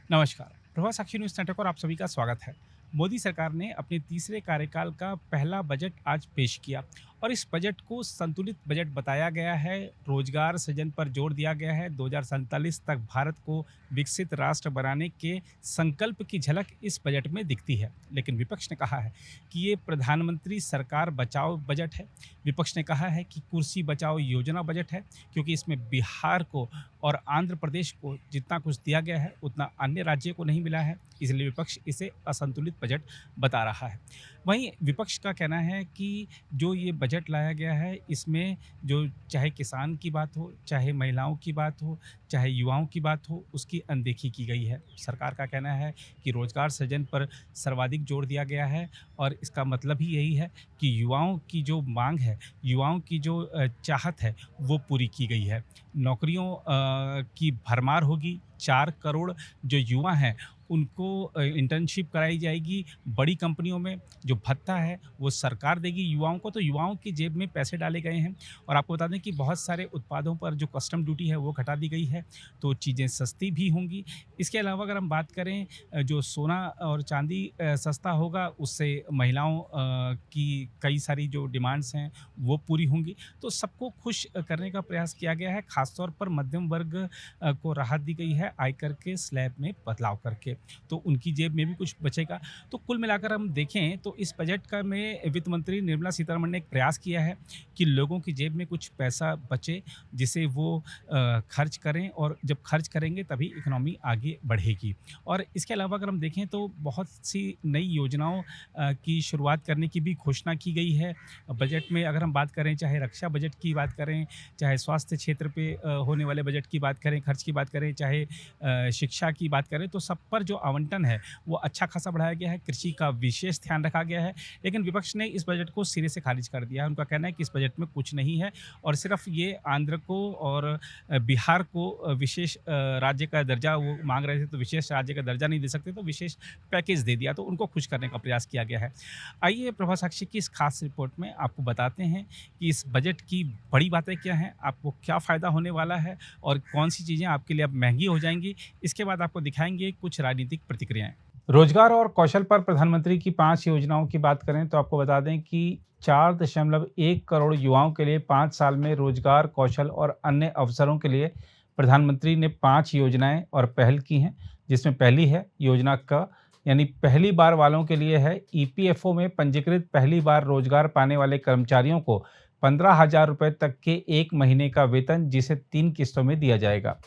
नमस्कार। प्रभा साक्षी news network और आप सभी का स्वागत है। मोदी सरकार ने अपने तीसरे कार्यकाल का पहला बजट आज पेश किया और इस बजट को संतुलित बजट बताया गया है। रोजगार सृजन पर जोर दिया गया है। 2047 तक भारत को विकसित राष्ट्र बनाने के संकल्प की झलक इस बजट में दिखती है। लेकिन विपक्ष ने कहा है कि ये प्रधानमंत्री सरकार बचाओ बजट है। विपक्ष ने कहा है कि कुर्सी बचाओ योजना बजट है, क्योंकि इसमें बिहार को और आंध्र प्रदेश को जितना कुछ दिया गया है उतना अन्य राज्य को नहीं मिला है, इसलिए विपक्ष इसे असंतुलित बजट बता रहा है। वहीं विपक्ष का कहना है कि जो ये बजट लाया गया है इसमें जो चाहे किसान की बात हो, चाहे महिलाओं की बात हो, चाहे युवाओं की बात हो, उसकी अनदेखी की गई है। सरकार का कहना है कि रोजगार सृजन पर सर्वाधिक जोर दिया गया है और इसका मतलब ही यही है कि युवाओं की जो मांग है, युवाओं की जो चाहत है वो पूरी की गई है। नौकरियों की भरमार होगी। 4 करोड़ जो युवा हैं उनको इंटर्नशिप कराई जाएगी बड़ी कंपनियों में। जो भत्ता है वो सरकार देगी युवाओं को, तो युवाओं की जेब में पैसे डाले गए हैं। और आपको बता दें कि बहुत सारे उत्पादों पर जो कस्टम ड्यूटी है वो घटा दी गई है, तो चीज़ें सस्ती भी होंगी। इसके अलावा अगर हम बात करें जो सोना और चांदी सस्ता होगा, उससे महिलाओं की कई सारी जो डिमांड्स हैं वो पूरी होंगी। तो सबको खुश करने का प्रयास किया गया है। ख़ास तौर पर मध्यम वर्ग को राहत दी गई है आयकर के स्लैब में बदलाव करके, तो उनकी जेब में भी कुछ बचेगा। तो कुल मिलाकर हम देखें तो इस बजट का में वित्त मंत्री निर्मला सीतारमण ने एक प्रयास किया है कि लोगों की जेब में कुछ पैसा बचे, जिसे वो खर्च करें, और जब खर्च करेंगे तभी इकोनॉमी आगे बढ़ेगी। और इसके अलावा अगर हम देखें तो बहुत सी नई योजनाओं की शुरुआत करने की भी घोषणा की गई है बजट में। अगर हम बात करें, चाहे रक्षा बजट की बात करें, चाहे स्वास्थ्य क्षेत्र पे होने वाले बजट की बात करें, खर्च की बात करें, चाहे शिक्षा की बात करें, तो सब पर जो आवंटन है वो अच्छा खासा बढ़ाया गया है। कृषि का विशेष ध्यान रखा गया है। लेकिन विपक्ष ने इस बजट को सिरे से खारिज कर दिया है। उनका कहना है कि इस बजट में कुछ नहीं है और सिर्फ ये आंध्र को और बिहार को विशेष राज्य का दर्जा वो मांग रहे थे, तो विशेष राज्य का दर्जा नहीं दे सकते, तो विशेष पैकेज दे दिया, तो उनको खुश करने का प्रयास किया गया है। आइए प्रभा साक्षी की इस खास रिपोर्ट में आपको बताते हैं कि इस बजट की बड़ी बातें क्या हैं, आपको क्या फ़ायदा होने वाला है और कौन सी चीज़ें आपके लिए अब महंगी हो जाएंगी। इसके बाद आपको दिखाएंगे कुछ राजनीतिक प्रतिक्रियाएं। रोजगार और कौशल पर प्रधानमंत्री की 5 योजनाओं की बात करें तो आपको बता दें कि 4.1 करोड़ युवाओं के लिए 5 साल में रोजगार, कौशल और अन्य अवसरों के लिए प्रधानमंत्री ने 5 योजनाएं और पहल की हैं, जिसमें पहली है योजना क, यानी पहली बार वालों के लिए है। ईपीएफओ में पंजीकृत पहली बार रोजगार पाने वाले कर्मचारियों को 15,000 रुपये तक के 1 महीने का वेतन, जिसे 3 किस्तों में दिया जाएगा।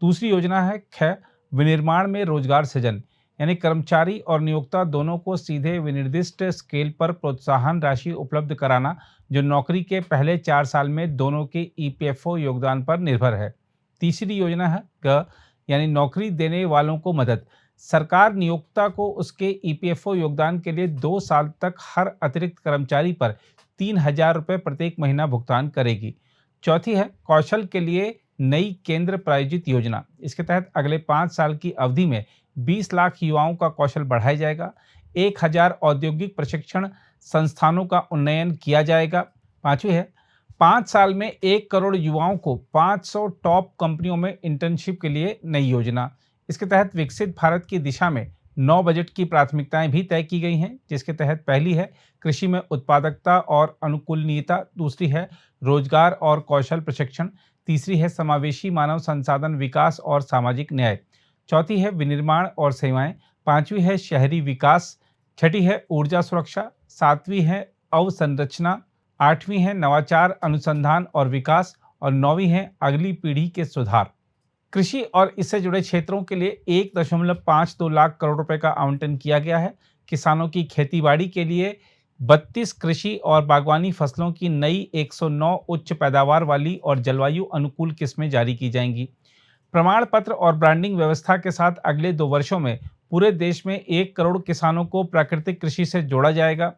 दूसरी योजना है ख, विनिर्माण में रोजगार सृजन, यानी कर्मचारी और नियोक्ता दोनों को सीधे विनिर्दिष्ट स्केल पर प्रोत्साहन राशि उपलब्ध कराना, जो नौकरी के पहले 4 साल में दोनों के ईपीएफओ योगदान पर निर्भर है। तीसरी योजना है ग, यानी नौकरी देने वालों को मदद। सरकार नियोक्ता को उसके ईपीएफओ योगदान के लिए 2 साल तक हर अतिरिक्त कर्मचारी पर 3,000 रुपये प्रत्येक महीना भुगतान करेगी। चौथी है कौशल के लिए नई केंद्र प्रायोजित योजना। इसके तहत अगले 5 साल की अवधि में 20 लाख युवाओं का कौशल बढ़ाया जाएगा। 1,000 औद्योगिक प्रशिक्षण संस्थानों का उन्नयन किया जाएगा। पांचवी है 5 साल में 1 करोड़ युवाओं को 500 टॉप कंपनियों में इंटर्नशिप के लिए नई योजना। इसके तहत विकसित भारत की दिशा में 9 बजट की प्राथमिकताएं भी तय की गई हैं, जिसके तहत पहली है कृषि में उत्पादकता और अनुकूलनीयता, दूसरी है रोजगार और कौशल प्रशिक्षण, तीसरी है समावेशी मानव संसाधन विकास और सामाजिक न्याय, चौथी है विनिर्माण और सेवाएं, पांचवी है शहरी विकास, छठी है ऊर्जा सुरक्षा, सातवीं है अवसंरचना, आठवीं है नवाचार अनुसंधान और विकास और नौवीं है अगली पीढ़ी के सुधार। कृषि और इससे जुड़े क्षेत्रों के लिए 1.52 लाख करोड़ रुपए का आवंटन किया गया है। किसानों की खेतीबाड़ी के लिए 32 कृषि और बागवानी फसलों की नई 109 उच्च पैदावार वाली और जलवायु अनुकूल किस्में जारी की जाएंगी। प्रमाण पत्र और ब्रांडिंग व्यवस्था के साथ अगले 2 वर्षों में पूरे देश में 1 करोड़ किसानों को प्राकृतिक कृषि से जोड़ा जाएगा।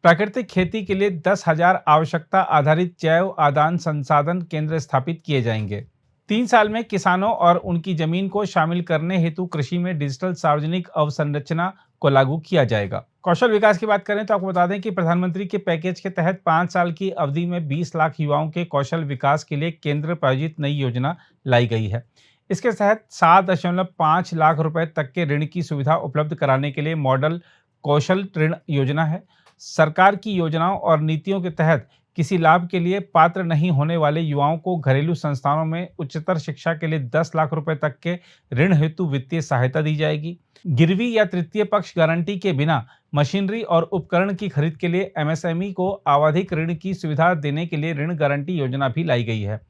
प्राकृतिक खेती के लिए 10,000 आवश्यकता आधारित जैव आदान संसाधन केंद्र स्थापित किए जाएंगे। 3 साल में किसानों और उनकी जमीन को शामिल करने हेतु कृषि में डिजिटल सार्वजनिक अवसंरचना को लागू किया जाएगा। कौशल विकास की बात करें तो आपको बता दें कि प्रधानमंत्री के पैकेज के तहत 5 साल की अवधि में 20 लाख युवाओं के कौशल विकास के लिए केंद्र प्रायोजित नई योजना लाई गई है। इसके तहत 7.5 लाख रुपए तक के ऋण की सुविधा उपलब्ध कराने के लिए मॉडल कौशल ऋण योजना है। सरकार की योजनाओं और नीतियों के तहत किसी लाभ के लिए पात्र नहीं होने वाले युवाओं को घरेलू संस्थानों में उच्चतर शिक्षा के लिए 10 लाख रुपए तक के ऋण हेतु वित्तीय सहायता दी जाएगी। गिरवी या तृतीय पक्ष गारंटी के बिना मशीनरी और उपकरण की खरीद के लिए एमएसएमई को आवधिक ऋण की सुविधा देने के लिए ऋण गारंटी योजना भी लाई गई है।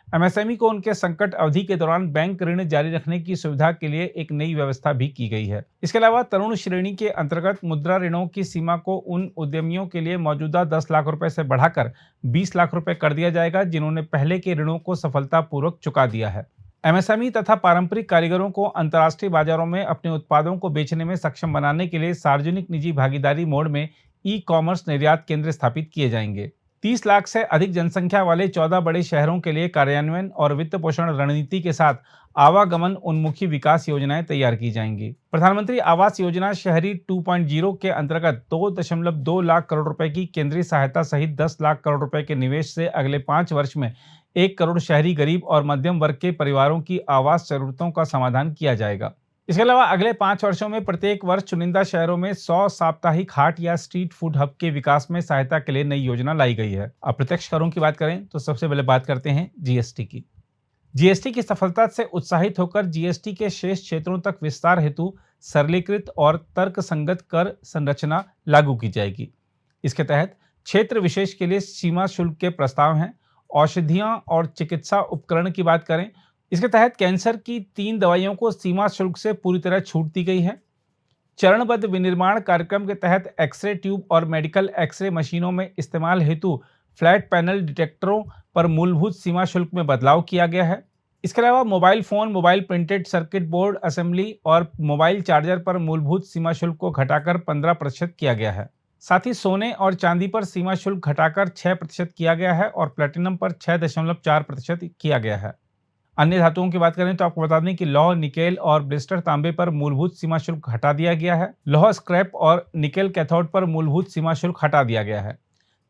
एमएसएमई को उनके संकट अवधि के दौरान बैंक ऋण जारी रखने की सुविधा के लिए एक नई व्यवस्था भी की गई है। इसके अलावा तरुण श्रेणी के अंतर्गत मुद्रा ऋणों की सीमा को उन उद्यमियों के लिए मौजूदा 10 लाख रुपए से बढ़ाकर 20 लाख रुपए कर दिया जाएगा जिन्होंने पहले के ऋणों को सफलतापूर्वक चुका दिया है। एमएसएमई तथा पारंपरिक कारीगरों को अंतर्राष्ट्रीय बाजारों में अपने उत्पादों को बेचने में सक्षम बनाने के लिए सार्वजनिक निजी भागीदारी मोड में ई कॉमर्स निर्यात केंद्र स्थापित किए जाएंगे। 30 लाख से अधिक जनसंख्या वाले 14 बड़े शहरों के लिए कार्यान्वयन और वित्त पोषण रणनीति के साथ आवागमन उन्मुखी विकास योजनाएं तैयार की जाएंगी। प्रधानमंत्री आवास योजना शहरी 2.0 के अंतर्गत 2.2 लाख करोड़ रुपए की केंद्रीय सहायता सहित 10 लाख करोड़ रुपए के निवेश से अगले 5 वर्ष में 1 करोड़ शहरी गरीब और मध्यम वर्ग के परिवारों की आवास जरूरतों का समाधान किया जाएगा। इसके अलावा अगले 5 वर्षों में प्रत्येक वर्ष चुनिंदा शहरों में 100 साप्ताहिक हाट या स्ट्रीट फूड हब के विकास में सहायता के लिए नई योजना लाई गई है। अप्रत्यक्ष करों की बात करें तो सबसे पहले बात करते हैं जीएसटी की। जीएसटी की सफलता से उत्साहित होकर जीएसटी के शेष क्षेत्रों तक विस्तार हेतु सरलीकृत और तर्कसंगत कर संरचना लागू की जाएगी। इसके तहत क्षेत्र विशेष के लिए सीमा शुल्क के प्रस्ताव हैं। औषधियां और चिकित्सा उपकरण की बात करें, इसके तहत कैंसर की 3 दवाइयों को सीमा शुल्क से पूरी तरह छूट दी गई है। चरणबद्ध विनिर्माण कार्यक्रम के तहत एक्सरे ट्यूब और मेडिकल एक्सरे मशीनों में इस्तेमाल हेतु फ्लैट पैनल डिटेक्टरों पर मूलभूत सीमा शुल्क में बदलाव किया गया है। इसके अलावा mobile phone, mobile printed circuit board assembly और मोबाइल चार्जर पर मूलभूत सीमा शुल्क को घटाकर 15% किया गया है। साथ ही सोने और चांदी पर सीमा शुल्क घटाकर 6% किया गया है और प्लेटिनम पर 6.4% किया गया है। अन्य धातुओं की बात करें तो आपको बता दें कि लौह, निकेल और ब्लिस्टर तांबे पर मूलभूत सीमा शुल्क हटा दिया गया है। लौह स्क्रैप और निकेल कैथोड पर मूलभूत सीमा शुल्क हटा दिया गया है।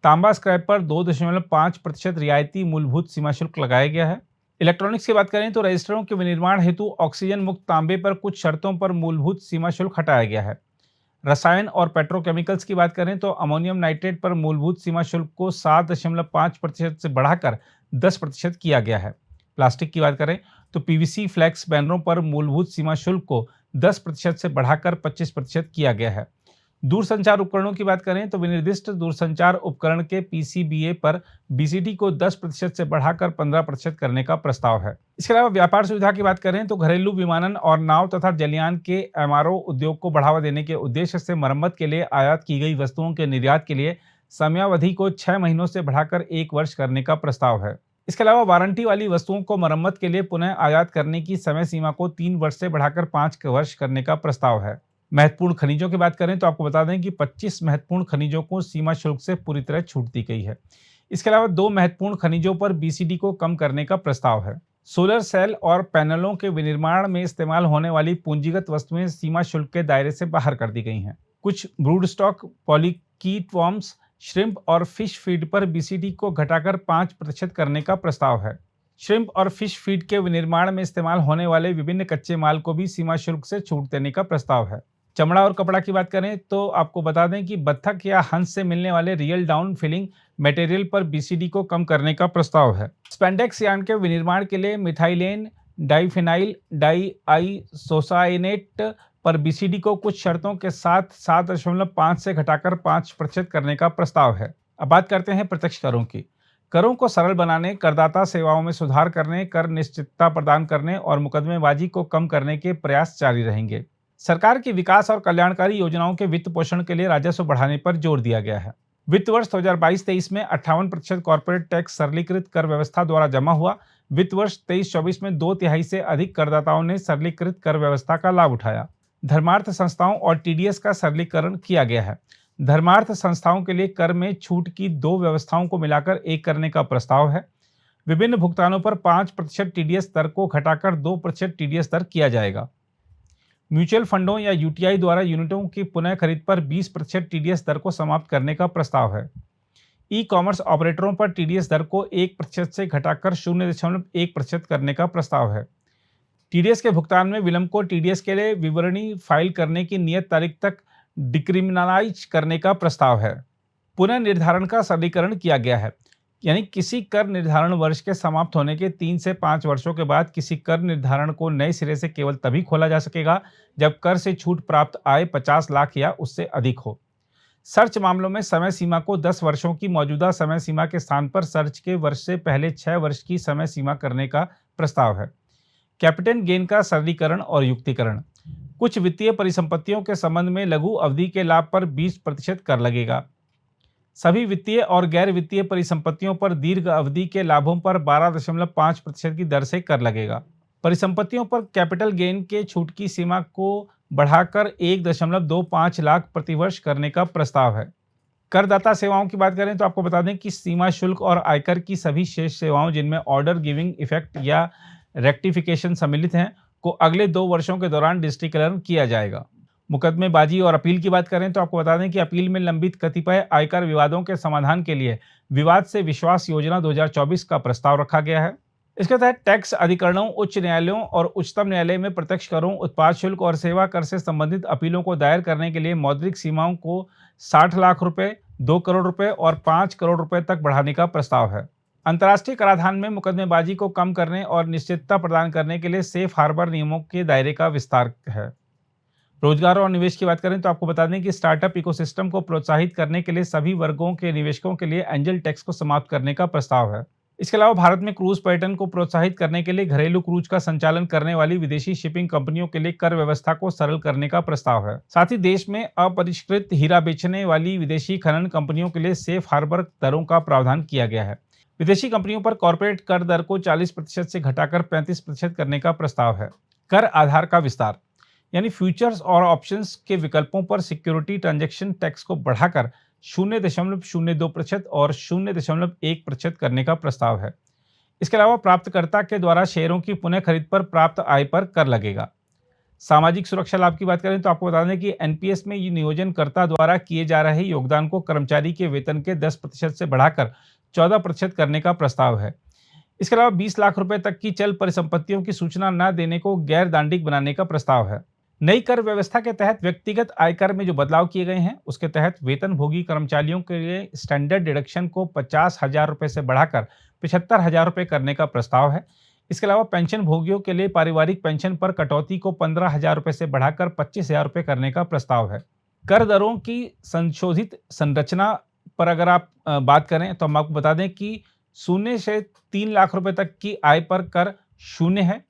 तांबा स्क्रैप पर 2.5% रियायती मूलभूत सीमा शुल्क लगाया गया है। इलेक्ट्रॉनिक्स की बात करें तो रजिस्टरों के विनिर्माण हेतु ऑक्सीजन मुक्त तांबे पर कुछ शर्तों पर मूलभूत सीमा शुल्क हटाया गया है। रसायन और पेट्रोकेमिकल्स की बात करें तो अमोनियम नाइट्रेट पर मूलभूत सीमा शुल्क को 7.5% से बढ़ाकर 10% किया गया है। प्लास्टिक की बात करें तो पीवीसी फ्लेक्स बैनरों पर मूलभूत सीमा शुल्क को 10% से बढ़ाकर 25% किया गया है। दूरसंचार उपकरणों की बात करें तो विनिर्दिष्ट दूरसंचार उपकरण के पीसीबीए पर बीसीडी को 10% से बढ़ाकर 15% करने का प्रस्ताव है। इसके अलावा व्यापार सुविधा की बात करें तो घरेलू विमानन और नाव तथा जलयान के एमआरओ उद्योग को बढ़ावा देने के उद्देश्य से मरम्मत के लिए आयात की गई वस्तुओं के निर्यात के लिए समयावधि को 6 महीनों से बढ़ाकर 1 वर्ष करने का प्रस्ताव है। इसके अलावा वारंटी वाली वस्तुओं को मरम्मत के लिए पुनः आयात करने की समय सीमा को 3 वर्ष से बढ़ाकर 5 वर्ष करने का प्रस्ताव है। महत्वपूर्ण खनिजों की बात करें तो आपको बता दें कि 25 महत्वपूर्ण खनिजों को सीमा शुल्क से पूरी तरह छूट दी गई है। इसके अलावा 2 महत्वपूर्ण खनिजों पर बीसीडी को कम करने का प्रस्ताव है। सोलर सेल और पैनलों के विनिर्माण में इस्तेमाल होने वाली पूंजीगत वस्तुएं सीमा शुल्क के दायरे से बाहर कर दी गई हैं। कुछ ब्रूड स्टॉक, पॉलीकीट वर्म्स, श्रिम्प और फिश फीड पर बीसीडी को घटाकर 5% करने का प्रस्ताव है। श्रिम्प और फिश फीड के विनिर्माण में इस्तेमाल होने वाले विभिन्न कच्चे माल को भी सीमा शुल्क से छूट देने का प्रस्ताव है। चमड़ा और कपड़ा की बात करें तो आपको बता दें कि बत्तख या हंस से मिलने वाले रियल डाउन फिलिंग मटेरियल पर बीसीडी को कम करने का प्रस्ताव है। स्पेंडेक्स यार्न के विनिर्माण के लिए मिथाइलेन डाइफिनाइल डाइआइसोसाइनेट पर बीसीडी को कुछ शर्तों के साथ 7.5 से घटाकर 5% करने का प्रस्ताव है। अब बात करते हैं प्रत्यक्ष करों की। करों को सरल बनाने, करदाता सेवाओं में सुधार करने, कर निश्चितता प्रदान करने और मुकदमेबाजी को कम करने के प्रयास जारी रहेंगे। सरकार की विकास और कल्याणकारी योजनाओं के वित्त पोषण के लिए राजस्व बढ़ाने पर जोर दिया गया है। वित्त वर्ष 2022-23 में 58% कॉर्पोरेट टैक्स सरलीकृत कर व्यवस्था द्वारा जमा हुआ। वित्त वर्ष 23-24 में 2/3 से अधिक करदाताओं ने सरलीकृत कर व्यवस्था का लाभ उठाया। धर्मार्थ संस्थाओं और टीडीएस का सरलीकरण किया गया है। धर्मार्थ संस्थाओं के लिए कर में छूट की 2 व्यवस्थाओं को मिलाकर 1 करने का प्रस्ताव है। विभिन्न भुगतानों पर 5% टीडीएस दर को घटाकर 2% टीडीएस दर किया जाएगा। म्यूचुअल फंडों या यूटीआई द्वारा यूनिटों की पुनः खरीद पर 20% टीडीएस दर को समाप्त करने का प्रस्ताव है। ई कॉमर्स ऑपरेटरों पर टीडीएस दर को 1% से घटाकर 0.1% करने का प्रस्ताव है। टीडीएस के भुगतान में विलंब को टीडीएस के लिए विवरणी फाइल करने की नियत तारीख तक डिक्रिमिनलाइज करने का प्रस्ताव है। पुनः निर्धारण का सरलीकरण किया गया है, यानी किसी कर निर्धारण वर्ष के समाप्त होने के 3 से 5 वर्षों के बाद किसी कर निर्धारण को नए सिरे से केवल तभी खोला जा सकेगा जब कर से छूट प्राप्त आय 50 लाख या उससे अधिक हो। सर्च मामलों में समय सीमा को 10 वर्षों की मौजूदा समय सीमा के स्थान पर सर्च के वर्ष से पहले 6 वर्ष की समय सीमा करने का प्रस्ताव है। कैपिटल गेन का सरलीकरण और युक्तिकरण। कुछ वित्तीय परिसंपत्तियों के संबंध में लघु अवधि के लाभ पर 20% कर लगेगा। सभी वित्तीय और गैर वित्तीय परिसंपत्तियों पर दीर्घ अवधि के लाभों पर 12.5% की दर से कर लगेगा। परिसंपत्तियों पर कैपिटल गेन के छूट की सीमा को बढ़ाकर 1.25 लाख प्रतिवर्ष करने का प्रस्ताव है। करदाता सेवाओं की बात करें तो आपको बता दें कि सीमा शुल्क और आयकर की सभी शेष सेवाओं जिनमें ऑर्डर गिविंग इफेक्ट या रेक्टिफिकेशन सम्मिलित हैं को अगले 2 वर्षों के दौरान डिजिटलीकरण किया जाएगा। मुकदमेबाजी और अपील की बात करें तो आपको बता दें कि अपील में लंबित कतिपय आयकर विवादों के समाधान के लिए विवाद से विश्वास योजना 2024 का प्रस्ताव रखा गया है। इसके तहत टैक्स अधिकरणों, उच्च न्यायालयों और उच्चतम न्यायालय में प्रत्यक्ष करों, उत्पाद शुल्क और सेवा कर से संबंधित अपीलों को दायर करने के लिए मौद्रिक सीमाओं को 60 लाख रुपए, 2 करोड़ रुपए और 5 करोड़ रुपए तक बढ़ाने का प्रस्ताव है। अंतर्राष्ट्रीय कराधान में मुकदमेबाजी को कम करने और निश्चितता प्रदान करने के लिए सेफ हार्बर नियमों के दायरे का विस्तार है। रोजगार और निवेश की बात करें तो आपको बता दें कि स्टार्टअप इकोसिस्टम को प्रोत्साहित करने के लिए सभी वर्गों के निवेशकों के लिए एंजल टैक्स को समाप्त करने का प्रस्ताव है। इसके अलावा भारत में क्रूज पर्यटन को प्रोत्साहित करने के लिए घरेलू क्रूज का संचालन करने वाली विदेशी शिपिंग कंपनियों के लिए कर व्यवस्था को सरल करने का प्रस्ताव है। साथ ही देश में अपरिष्कृत हीरा बेचने वाली विदेशी खनन कंपनियों के लिए सेफ हार्बर दरों का प्रावधान किया गया है। विदेशी कंपनियों पर कॉर्पोरेट कर दर को 40% से घटाकर 35% करने का प्रस्ताव है। कर आधार का विस्तार, यानी फ्यूचर्स और ऑप्शंस के विकल्पों पर सिक्योरिटी ट्रांजैक्शन टैक्स को बढ़ाकर 0.02% और 0.1% करने का प्रस्ताव है। इसके अलावा प्राप्तकर्ता के द्वारा शेयरों की पुनः खरीद पर प्राप्त आय पर कर लगेगा। सामाजिक सुरक्षा लाभ की बात करें तो आपको बता दें कि एनपीएस में ये नियोजनकर्ता द्वारा किए जा रहे योगदान को कर्मचारी के वेतन के 10% से बढ़ाकर 14% करने का प्रस्ताव है। इसके अलावा 20 लाख रुपए तक की चल परिसंपत्तियों की सूचना न देने को गैर दांडिक बनाने का प्रस्ताव है। नई कर व्यवस्था के तहत व्यक्तिगत आयकर में जो बदलाव किए गए हैं उसके तहत वेतनभोगी कर्मचारियों के लिए स्टैंडर्ड डिडक्शन को 50,000 रुपए से बढ़ाकर 75,000 रुपए करने का प्रस्ताव है। इसके अलावा पेंशन भोगियों के लिए पारिवारिक पेंशन पर कटौती को 15,000 रुपए से बढ़ाकर 25,000 रुपए करने का प्रस्ताव है। कर दरों की संशोधित संरचना पर अगर आप बात करें तो हम आपको बता दें कि 0 से 3 लाख रुपए तक की आय पर कर 0 है।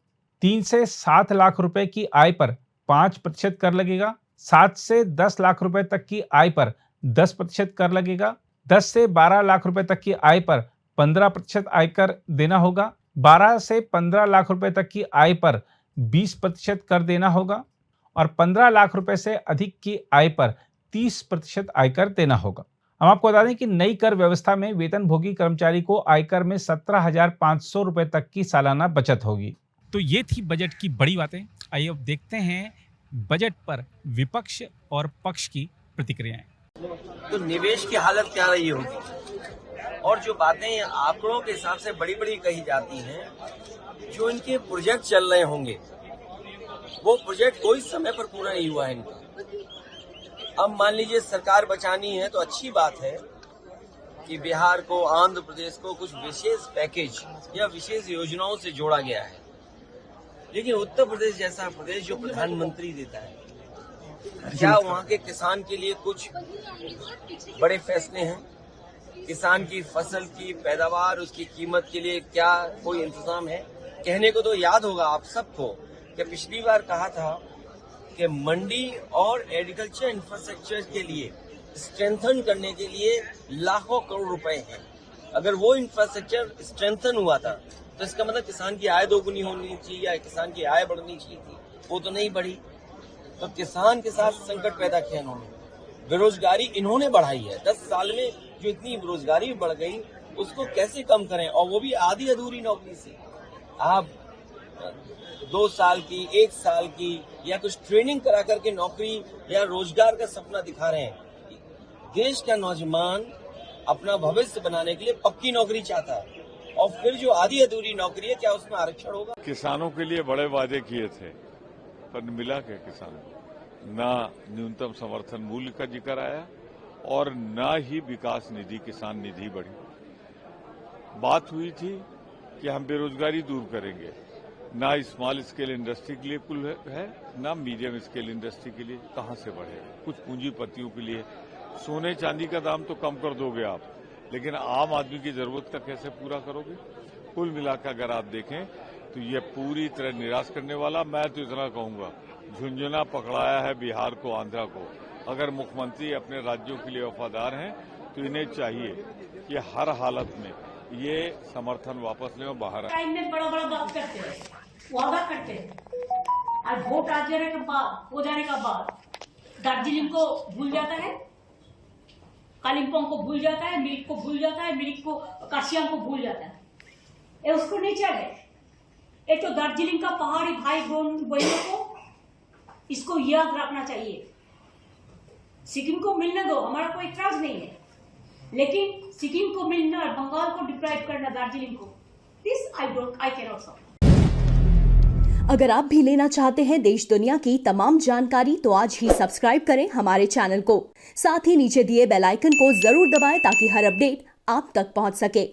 3 से 7 लाख रुपए की आय पर 5% कर लगेगा। 7 से 10 लाख रुपए तक की आय पर 10% कर लगेगा। 10 से 12 लाख रुपए तक की आय पर 15% आयकर देना होगा। 12 से 15 लाख रुपए तक की आय पर 20% कर देना होगा और 15 लाख रुपए से अधिक की आय पर 30% आयकर देना होगा। हम आपको बता दें कि नई कर व्यवस्था में वेतनभोगी कर्मचारी को आयकर में 17,500 रुपए तक की सालाना बचत होगी। तो ये थी बजट की बड़ी बातें। आइए अब देखते हैं बजट पर विपक्ष और पक्ष की प्रतिक्रियाएं। तो निवेश की हालत क्या रही होगी और जो बातें आंकड़ों के हिसाब से बड़ी बड़ी कही जाती हैं, जो इनके प्रोजेक्ट चल रहे होंगे वो प्रोजेक्ट कोई समय पर पूरा नहीं हुआ है इनका। अब मान लीजिए सरकार बचानी है तो अच्छी बात है कि बिहार को, आंध्र प्रदेश को कुछ विशेष पैकेज या विशेष योजनाओं से जोड़ा गया है, लेकिन उत्तर प्रदेश जैसा प्रदेश जो प्रधानमंत्री देता है, क्या वहाँ के किसान के लिए कुछ बड़े फैसले हैं? किसान की फसल की पैदावार, उसकी कीमत के लिए क्या कोई इंतजाम है? कहने को तो याद होगा आप सबको कि पिछली बार कहा था कि मंडी और एग्रीकल्चर इंफ्रास्ट्रक्चर के लिए स्ट्रेंथन करने के लिए लाखों करोड़ रुपए हैं। अगर वो इंफ्रास्ट्रक्चर स्ट्रेंथन हुआ था तो इसका मतलब किसान की आय दोगुनी होनी चाहिए या किसान की आय बढ़नी चाहिए थी, वो तो नहीं बढ़ी। तो किसान के साथ संकट पैदा किया इन्होंने। बेरोजगारी इन्होंने बढ़ाई है। 10 साल में जो इतनी बेरोजगारी बढ़ गई उसको कैसे कम करें, और वो भी आधी अधूरी नौकरी से। आप 2 साल की, 1 साल की या कुछ ट्रेनिंग करा करके नौकरी या रोजगार का सपना दिखा रहे हैं। देश का नौजवान अपना भविष्य बनाने के लिए पक्की नौकरी चाहता है और फिर जो आधी अधूरी नौकरी है क्या उसमें आरक्षण होगा? किसानों के लिए बड़े वादे किए थे, पर मिला क्या किसानों को? ना न्यूनतम समर्थन मूल्य का जिक्र आया और ना ही विकास निधि, किसान निधि बढ़ी। बात हुई थी कि हम बेरोजगारी दूर करेंगे, ना स्मॉल स्केल इंडस्ट्री के लिए कुल है, ना मीडियम स्केल इंडस्ट्री के लिए। कहां से बढ़ेगा? कुछ पूंजीपतियों के लिए सोने चांदी का दाम तो कम कर दोगे आप, लेकिन आम आदमी की जरूरत का कैसे पूरा करोगे? कुल मिलाकर अगर आप देखें तो ये पूरी तरह निराश करने वाला। मैं तो इतना कहूंगा, झुंझुना पकड़ाया है बिहार को, आंध्रा को। अगर मुख्यमंत्री अपने राज्यों के लिए वफादार हैं तो इन्हें चाहिए कि हर हालत में ये समर्थन वापस लें और बाहर आए। टाइम में बड़ा बड़ा बात करते हैं, वादा करते हैं, और वोट आ जाने के बाद, हो जाने का बाद दार्जिलिंग को भूल जाता है, कालिम्पोंग को भूल जाता है, मिरिक को भूल जाता है, मिरिक को, काशियांग को भूल जाता है। ये उसको नहीं चाहिए। ये तो दार्जिलिंग का पहाड़ी भाई बहनों को इसको याद रखना चाहिए। सिक्किम को मिलने दो, हमारा कोई इतराज नहीं है, लेकिन सिक्किम को मिलना और बंगाल को डिप्राइव करना दार्जिलिंग को, this I can not support. अगर आप भी लेना चाहते हैं देश दुनिया की तमाम जानकारी तो आज ही सब्सक्राइब करें हमारे चैनल को। साथ ही नीचे दिए बेल आइकन को जरूर दबाएं ताकि हर अपडेट आप तक पहुंच सके।